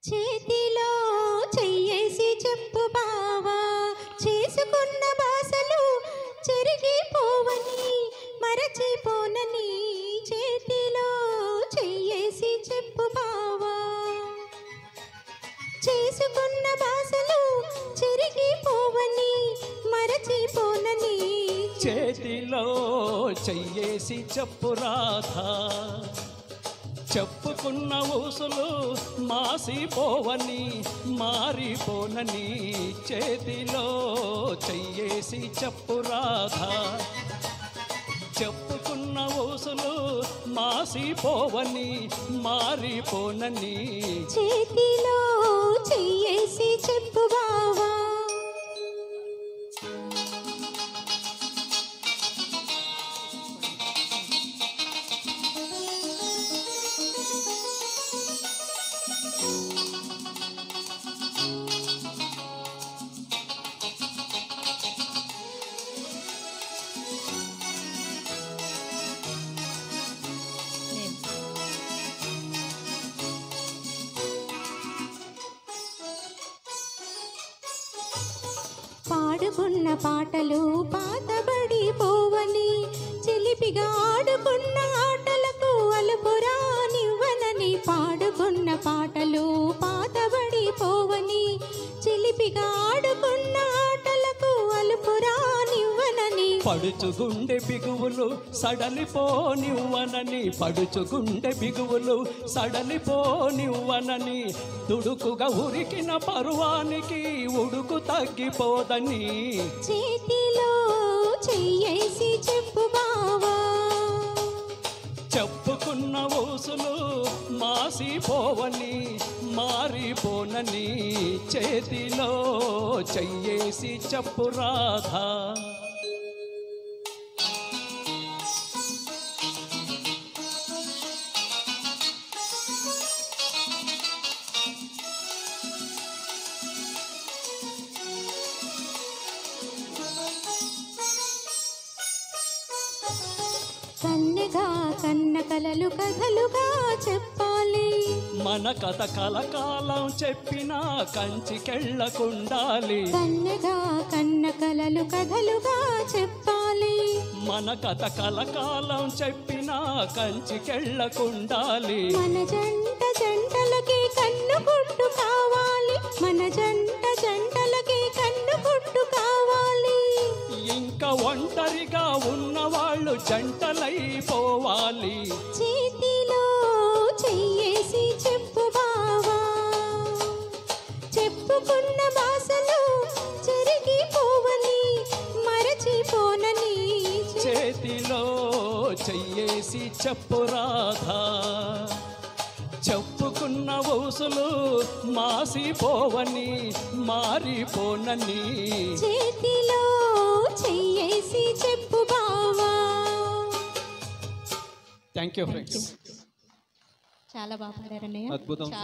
చేతిలో చెయ్యేసి చెప్పు బావా, చేసుకున్న బాసలు చెరిగిపోవని మరచిపోనని. చేతిలో చెయ్యేసి చెప్పు బావా, చేసుకున్న బాసలు చెరిగిపోవని మరచిపోనని. చేతిలో చెయ్యేసి చెప్పు రాధా, చెప్పుకున్న ఊసులు మాసిపోవని మారిపోనని. చేతిలో చెయ్యేసి చెప్పు రాధా, చెప్పుకున్న ఊసులు మాసిపోవని మారిపోనని. చేతిలో చెయ్యేసి చెప్పు బావా. పాడుకున్న పాటలు పాతబడిపోవని, చిలిపిగా ఆడుకున్న ఆటలకు అలుపురానివ్వనని. పాడుకున్న పాటలు పాతబడిపోవని, చిలిపిగా ఆడుకున్న ఆటలకు అలుపురానివ్వనని. పడుచుగుండె బిగువులు సడలిపోనివ్వనని, పడుచుగుండె బిగువులు సడలిపోనివ్వనని. దుడుకుగా ఉరికిన పరువానికి ఉడుకు తగ్గిపోదని. చేతిలో చెయ్యేసి చెప్పు బావా, చెప్పుకున్న ఊసులు మాసిపోవని మారిపోనని. చేతిలో చెయ్యేసి చెప్పు రాధా. కన్నెగా కన్న కలలు కథలుగా చెప్పాలి. మన కథ కలకాలం చెప్పినా కంచికెళ్ళకుండాలి. కన్నెగా కన్న కలలు కథలుగా చెప్పాలి. మన కథ కలకాలం చెప్పినా కంచికెళ్ళకుండాలి. మన జంట జంటలకి కన్ను కొట్టు కావాలి, మన జంట జంటలకి కన్ను కొట్టు కావాలి. ఇంకా ఒంటరిగా ఉన్నవాళ్ళు జంటలైపోవాలి. చేతిలో చెయ్యేసి చెప్పు బావా, చెప్పుకున్న బాసలు చెరిగిపోవని మరచిపోనని. చేతిలో చెయ్యేసి చెప్పు రాధా, చెప్పుకున్న ఊసులు మాసిపోవని మారిపోనని. చేతిలో చెయ్యేసి చెప్పు బావా. Thank you friends. చాలా బాగా పాడారన్నయ్య. అద్భుతం.